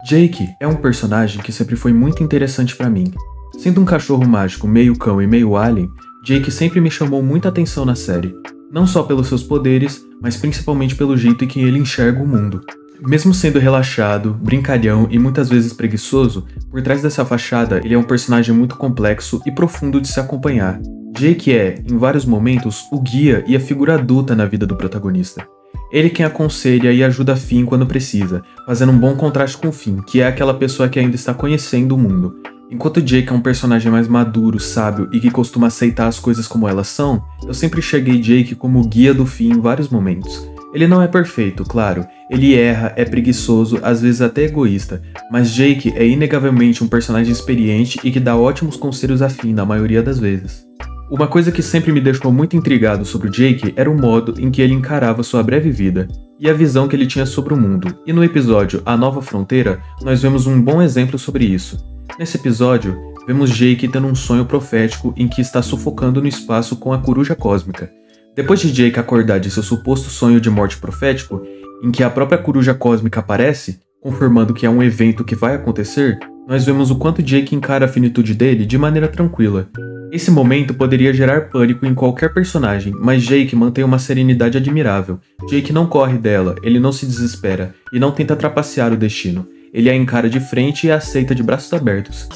Jake é um personagem que sempre foi muito interessante pra mim. Sendo um cachorro mágico meio cão e meio alien, Jake sempre me chamou muita atenção na série. Não só pelos seus poderes, mas principalmente pelo jeito em que ele enxerga o mundo. Mesmo sendo relaxado, brincalhão e muitas vezes preguiçoso, por trás dessa fachada ele é um personagem muito complexo e profundo de se acompanhar. Jake é, em vários momentos, o guia e a figura adulta na vida do protagonista. Ele quem aconselha e ajuda Finn quando precisa, fazendo um bom contraste com Finn, que é aquela pessoa que ainda está conhecendo o mundo. Enquanto Jake é um personagem mais maduro, sábio e que costuma aceitar as coisas como elas são, eu sempre enxerguei Jake como o guia do Finn em vários momentos. Ele não é perfeito, claro, ele erra, é preguiçoso, às vezes até egoísta, mas Jake é inegavelmente um personagem experiente e que dá ótimos conselhos a Finn na maioria das vezes. Uma coisa que sempre me deixou muito intrigado sobre o Jake era o modo em que ele encarava sua breve vida, e a visão que ele tinha sobre o mundo, e no episódio A Nova Fronteira, nós vemos um bom exemplo sobre isso. Nesse episódio, vemos Jake tendo um sonho profético em que está sufocando no espaço com a coruja cósmica. Depois de Jake acordar de seu suposto sonho de morte profético, em que a própria coruja cósmica aparece, confirmando que é um evento que vai acontecer, nós vemos o quanto Jake encara a finitude dele de maneira tranquila. Esse momento poderia gerar pânico em qualquer personagem, mas Jake mantém uma serenidade admirável. Jake não corre dela, ele não se desespera e não tenta trapacear o destino. Ele a encara de frente e a aceita de braços abertos.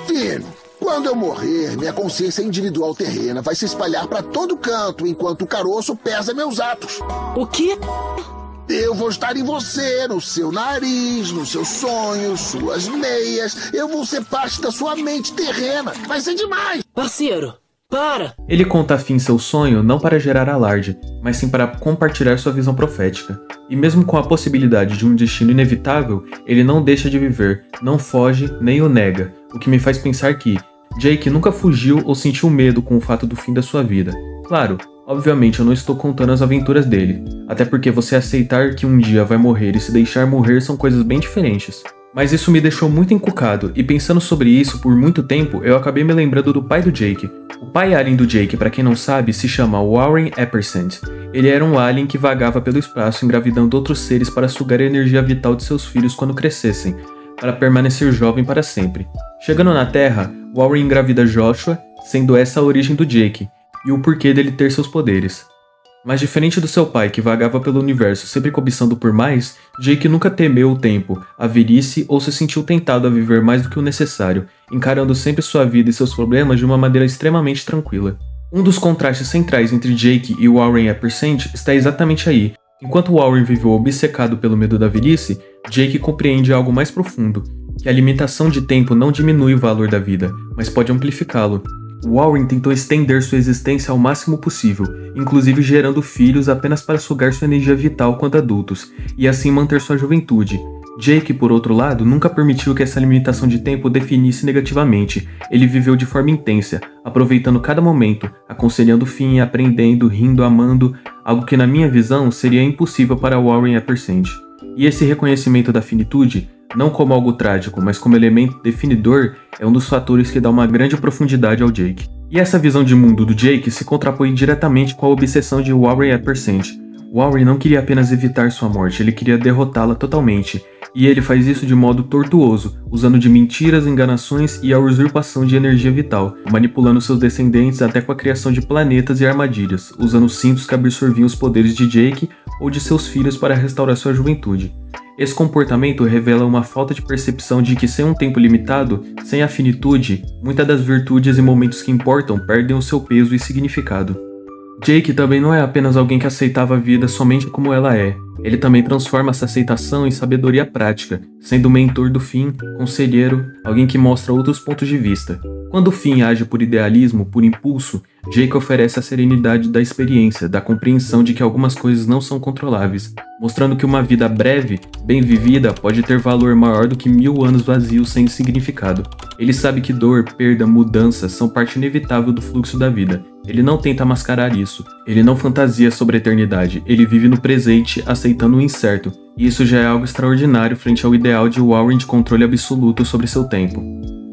Finn, quando eu morrer, minha consciência individual terrena vai se espalhar para todo canto enquanto o caroço pesa meus atos. O quê? Eu vou estar em você, no seu nariz, nos seus sonhos, suas meias. Eu vou ser parte da sua mente terrena. Vai ser demais! Parceiro, para! Ele conta a Finn seu sonho não para gerar alarde, mas sim para compartilhar sua visão profética. E mesmo com a possibilidade de um destino inevitável, ele não deixa de viver, não foge nem o nega, o que me faz pensar que Jake nunca fugiu ou sentiu medo com o fato do fim da sua vida. Claro, obviamente eu não estou contando as aventuras dele, até porque você aceitar que um dia vai morrer e se deixar morrer são coisas bem diferentes. Mas isso me deixou muito encucado, e pensando sobre isso por muito tempo, eu acabei me lembrando do pai do Jake. O pai alien do Jake, para quem não sabe, se chama Warren Eppercent. Ele era um alien que vagava pelo espaço engravidando outros seres para sugar a energia vital de seus filhos quando crescessem, para permanecer jovem para sempre. Chegando na Terra, Warren engravida Joshua, sendo essa a origem do Jake, e o porquê dele ter seus poderes. Mas diferente do seu pai, que vagava pelo universo sempre cobiçando por mais, Jake nunca temeu o tempo, a velhice ou se sentiu tentado a viver mais do que o necessário, encarando sempre sua vida e seus problemas de uma maneira extremamente tranquila. Um dos contrastes centrais entre Jake e Warren Eppercent está exatamente aí. Enquanto Warren viveu obcecado pelo medo da velhice, Jake compreende algo mais profundo, que a limitação de tempo não diminui o valor da vida, mas pode amplificá-lo. Warren tentou estender sua existência ao máximo possível, inclusive gerando filhos apenas para sugar sua energia vital quando adultos, e assim manter sua juventude. Jake, por outro lado, nunca permitiu que essa limitação de tempo o definisse negativamente. Ele viveu de forma intensa, aproveitando cada momento, aconselhando Finn, aprendendo, rindo, amando, algo que na minha visão seria impossível para Warren Eppercent. E esse reconhecimento da finitude, não como algo trágico, mas como elemento definidor, é um dos fatores que dá uma grande profundidade ao Jake. E essa visão de mundo do Jake se contrapõe diretamente com a obsessão de Warren Eppercent. Warren não queria apenas evitar sua morte, ele queria derrotá-la totalmente, e ele faz isso de modo tortuoso, usando de mentiras, enganações e a usurpação de energia vital, manipulando seus descendentes até com a criação de planetas e armadilhas, usando cintos que absorviam os poderes de Jake ou de seus filhos para restaurar sua juventude. Esse comportamento revela uma falta de percepção de que sem um tempo limitado, sem a finitude, muitas das virtudes e momentos que importam perdem o seu peso e significado. Jake também não é apenas alguém que aceitava a vida somente como ela é. Ele também transforma essa aceitação em sabedoria prática, sendo o mentor do Finn, conselheiro, alguém que mostra outros pontos de vista. Quando o Finn age por idealismo, por impulso, Jake oferece a serenidade da experiência, da compreensão de que algumas coisas não são controláveis, mostrando que uma vida breve, bem vivida, pode ter valor maior do que 1000 anos vazios sem significado. Ele sabe que dor, perda, mudança são parte inevitável do fluxo da vida. Ele não tenta mascarar isso. Ele não fantasia sobre a eternidade. Ele vive no presente, aceitando o incerto. E isso já é algo extraordinário frente ao ideal de Warren de controle absoluto sobre seu tempo.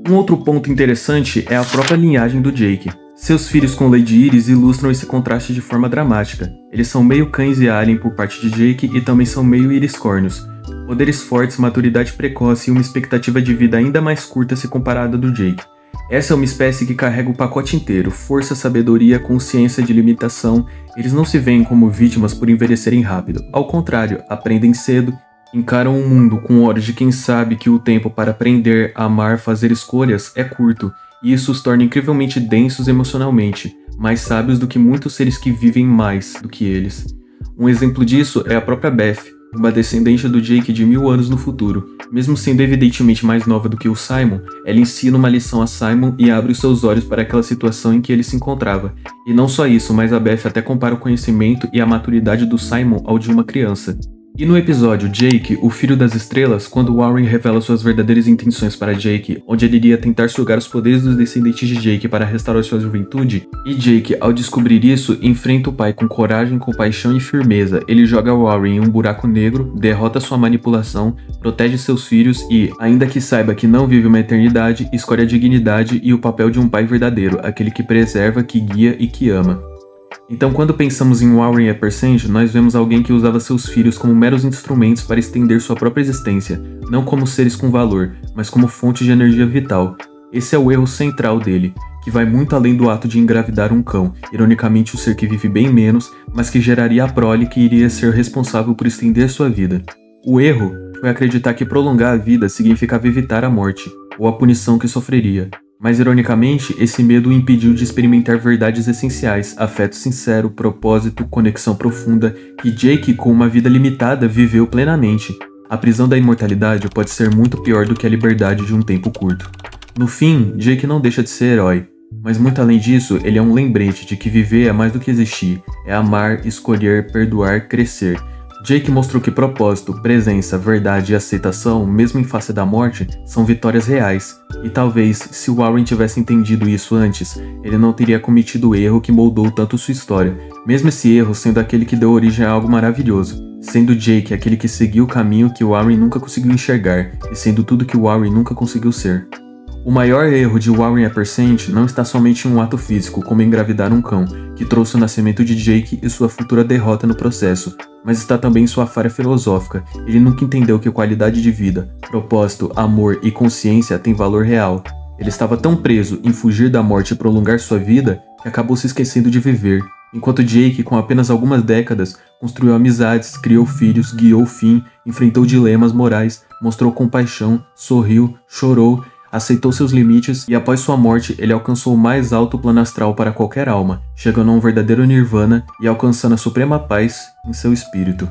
Um outro ponto interessante é a própria linhagem do Jake. Seus filhos com Lady Iris ilustram esse contraste de forma dramática. Eles são meio cães e alien por parte de Jake e também são meio iriscórnios. Poderes fortes, maturidade precoce e uma expectativa de vida ainda mais curta se comparada do Jake. Essa é uma espécie que carrega o pacote inteiro: força, sabedoria, consciência de limitação. Eles não se veem como vítimas por envelhecerem rápido. Ao contrário, aprendem cedo, encaram o mundo com olhos de quem sabe que o tempo para aprender, amar, fazer escolhas é curto, e isso os torna incrivelmente densos emocionalmente, mais sábios do que muitos seres que vivem mais do que eles. Um exemplo disso é a própria Beth, uma descendente do Jake de 1000 anos no futuro. Mesmo sendo evidentemente mais nova do que o Simon, ela ensina uma lição a Simon e abre os seus olhos para aquela situação em que ele se encontrava. E não só isso, mas a Beth até compara o conhecimento e a maturidade do Simon ao de uma criança. E no episódio Jake, o Filho das Estrelas, quando Warren revela suas verdadeiras intenções para Jake, onde ele iria tentar sugar os poderes dos descendentes de Jake para restaurar sua juventude, e Jake, ao descobrir isso, enfrenta o pai com coragem, compaixão e firmeza. Ele joga Warren em um buraco negro, derrota sua manipulação, protege seus filhos e, ainda que saiba que não vive uma eternidade, escolhe a dignidade e o papel de um pai verdadeiro, aquele que preserva, que guia e que ama. Então, quando pensamos em Warren Epperson, nós vemos alguém que usava seus filhos como meros instrumentos para estender sua própria existência, não como seres com valor, mas como fonte de energia vital. Esse é o erro central dele, que vai muito além do ato de engravidar um cão, ironicamente o ser que vive bem menos, mas que geraria a prole que iria ser responsável por estender sua vida. O erro foi acreditar que prolongar a vida significava evitar a morte, ou a punição que sofreria. Mas, ironicamente, esse medo o impediu de experimentar verdades essenciais, afeto sincero, propósito, conexão profunda, que Jake, com uma vida limitada, viveu plenamente. A prisão da imortalidade pode ser muito pior do que a liberdade de um tempo curto. No fim, Jake não deixa de ser herói, mas muito além disso, ele é um lembrete de que viver é mais do que existir, é amar, escolher, perdoar, crescer. Jake mostrou que propósito, presença, verdade e aceitação, mesmo em face da morte, são vitórias reais. E talvez, se Warren tivesse entendido isso antes, ele não teria cometido o erro que moldou tanto sua história, mesmo esse erro sendo aquele que deu origem a algo maravilhoso, sendo Jake aquele que seguiu o caminho que Warren nunca conseguiu enxergar, e sendo tudo que Warren nunca conseguiu ser. O maior erro de Warren Epperson não está somente em um ato físico, como engravidar um cão, que trouxe o nascimento de Jake e sua futura derrota no processo, mas está também em sua falha filosófica. Ele nunca entendeu que qualidade de vida, propósito, amor e consciência têm valor real. Ele estava tão preso em fugir da morte e prolongar sua vida, que acabou se esquecendo de viver. Enquanto Jake, com apenas algumas décadas, construiu amizades, criou filhos, guiou o fim, enfrentou dilemas morais, mostrou compaixão, sorriu, chorou, aceitou seus limites e após sua morte ele alcançou o mais alto plano astral para qualquer alma, chegando a um verdadeiro nirvana e alcançando a suprema paz em seu espírito.